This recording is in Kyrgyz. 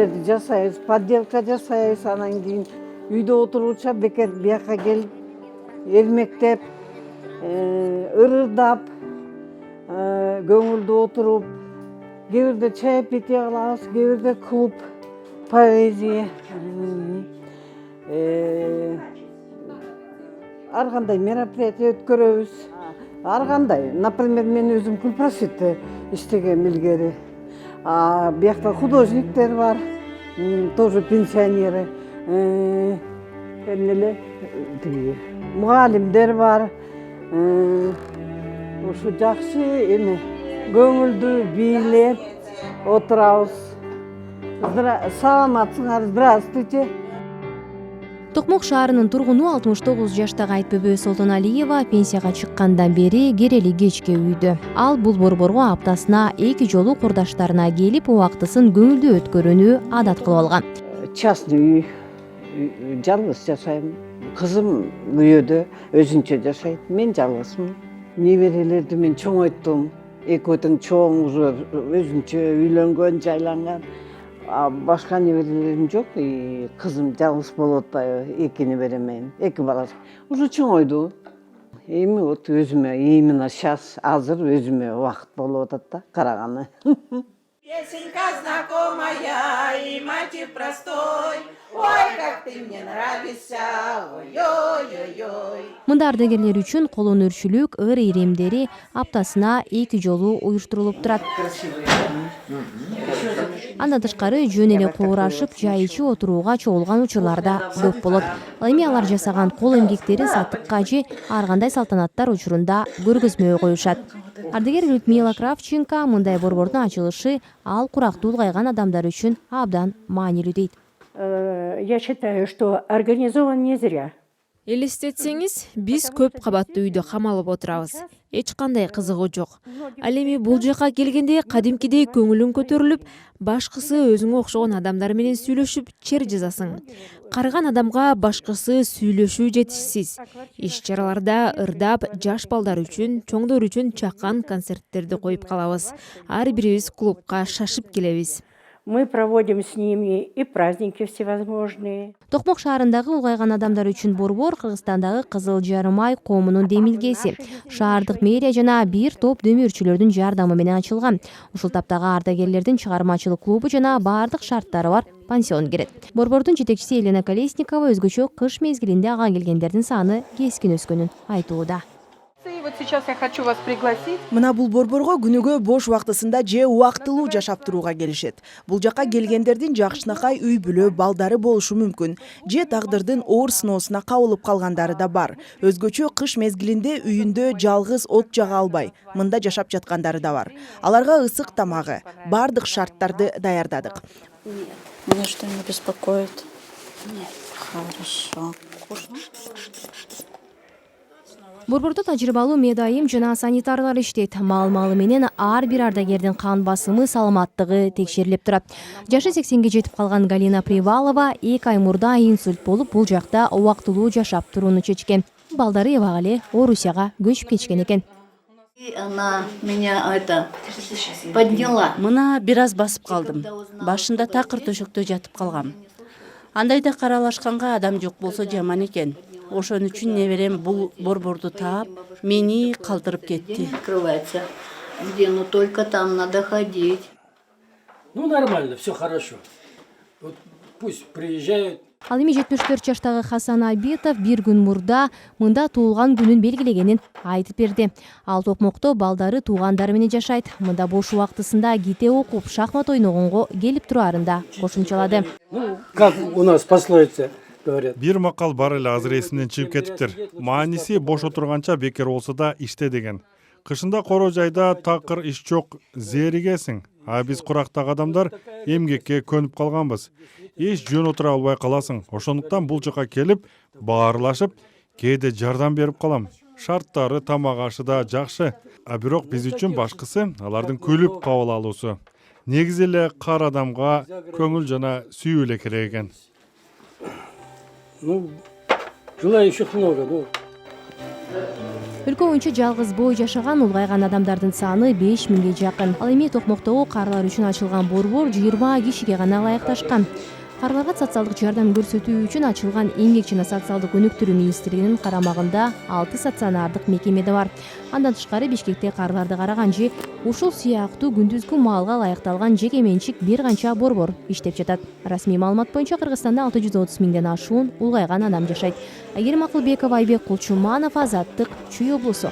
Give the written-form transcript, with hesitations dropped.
нерселерди жасайбыз, подделка жасайбыз, анан кийин үйдө отургуча бекер бияка келип эрмектеп, ырырдап, көңүлдүү отуруп, кээ бирде чаепитие кылабыз, кээ бирде клуб, поэзия, ар кандай мероприятие өткөрөбүз. Ар кандай, например, мен өзүм Кулпросветте иштегем илгери. Биякта художниктер бар, тоже пенсионеры. Эмнеле мугалимдер бар. Ушу жакшы эме көңүлдүү бийлеп отурабыз. Саламатсыңар, здравствуйте. Токмок шаарынын тургуну 69 жаштагы Айтбөбө Солтоналиева пенсияга чыккандан бери керели кечке үйдө. Ал бул борборго аптасына 2 жолу курдаштарына келип, убактысын көңүлдүү өткөрүүнү адат кылып алган. Частный үй, жалгыз жашайм. Кызым үйдө өзүнчө жашайт. Мен жалгызмын. Неберелерди мен чоңойттум. Экөө тең чоң уже өзүнчө үйлөнгөн, жайланган. Башка неберелерим жок. Кызым жалгыз болуп атпайбы? 2 неберем менен, 2 бала. Уже чоңойду. Эми вот өзүмө именно сейчас азыр өзүмө убакыт болуп атат да, караганы. Песенка знакомая и мотив простой. Ой, как ты мне нравишься, ой-ой-ой-ой. Мында ардагерлер үчүн кол өнөрчүлүк ыр иремдери аптасына 2 жолу уюштурулуп турат. Андан тышкары жөн эле куурашып, жай ичи отурууга чогулган учурлар да көп болот. Эми алар жасаган кол эмгектери сатыкка же ар кандай салтанаттар учурунда көргөзмө коюшат. Ардагер Людмила Кравченко мындай борбордун ачылышы ал курактуу улгайган адамдар үчүн абдан маанилүү дейт. Я считаю, что организован не зря. Элестетсеңиз, биз көп кабаттуу үйдө камалып отурабыз. Эч кандай кызыгуу жок. Ал эми бул жака келгенде кадимкидей көңүлүң көтөрүлүп, башкысы өзүңө окшогон адамдар менен сүйлөшүп, чер жазасың. Карыган адамга башкысы сүйлөшүү жетишсиз. Иш-чараларда ырдап, жаш балдар үчүн, чоңдор үчүн чакан концерттерди коюп калабыз. Ар бирибиз клубка шашып келебиз. Мы проводим с ними и праздники всевозможные. Токмок шаарындагы улгайган адамдар үчүн борбор Кыргызстандагы Кызыл Жарым ай коомунун демилгеси. Шаардык мэрия жана бир топ дөмөрчүлөрдүн жардамы менен ачылган. Ушул таптагы ардагерлердин чыгармачылык клубу жана баардык шарттары бар пансион кирет. Борбордун жетекчиси Елена Колесникова өзгөчө кыш мезгилинде ага келгендердин саны кескин өскөнүн айтууда. Вот сейчас я хочу вас пригласить. Мына бул борборго күнүгө бош убактысында же убактылуу жашап турууга келишет. Бул жака келгендердин жакшынакай үй бүлө балдары болушу мүмкүн. Же тагдырдын оор сыноосуна кабылып калгандары да бар. Өзгөчө кыш мезгилинде үйүндө жалгыз от жага албай, мында жашап жаткандары да бар. Аларга ысык тамагы, бардык шарттарды даярдадык. Нет, меня что не беспокоит? Нет, хорошо. Борбордо тажрыйбалуу медайым жана санитарлар иштейт. Маал-маалы менен ар бир ардагердин кан басымы, саламаттыгы текшерилип турат. Жашы 80ге жетип калган Галина Привалова 2 ай мурда инсульт болуп, бул жакта убактылуу жашап турууну чечкен. Балдары эбак эле Орусияга көчүп кетишкен экен. Она меня подняла. Мына бир аз басып калдым. Башында такыр төшөктө жатып калгам. Андайда каралашканга адам жок болсо жаман экен. Ошон үчүн неберем бул борборду таап, мени калтырып кетти. Открывается. Где? Ну только там надо ходить. Ну нормально, все хорошо. Вот пусть приезжают. Ал эми 74 жаштагы Хасан Абитов бир күн мурда мында туулган күнүн белгилегенин айтып берди. Ал Токмокто балдары туугандары менен жашайт. Мында бош убактысында ките окуп, шахмат ойногонго келип тураарын да кошумчалады. Ну, как у нас пословица говорят. Бир макал бар эле азыр эсимден чыгып кетиптир. Мааниси бош отурганча бекер болсо да иште деген. Кышында коро жайда такыр иш жок, зээригесиң. А биз курактагы адамдар эмгекке көнүп калганбыз. Эч жөн отура албай каласың. Ошондуктан бул жака келип, баарлашып, кээде жардам берип калам. Шарттары, тамак ашы да жакшы. А бирок биз үчүн башкысы алардын күлүп кабыл алуусу. Негизи эле кар адамга көңүл жана сүйүү эле керек экен. Ну, желающих много, ну, Өлкө боюнча жалгыз бой жашаган улгайган адамдардын саны 5000ге жакын. Ал эми Токмоктогу карлар үчүн ачылган борбор 20 кишиге гана ылайыкташкан. Карларга социалдык жардам көрсөтүү үчүн ачылган Эмгек жана социалдык өнүктүрүү министрлигинин карамагында 6 стационардык мекеме да бар. Андан тышкары Бишкекте карларды караган же ушул сыяктуу күндүзгү маалга ылайыкталган жеке менчик бир канча борбор иштеп жатат. Расмий маалымат боюнча Кыргызстанда 630 миңден ашуун улгайган адам жашайт. Айгерим Акылбекова, Айбек Кулчуманов, Азаттык, Чүй облусу.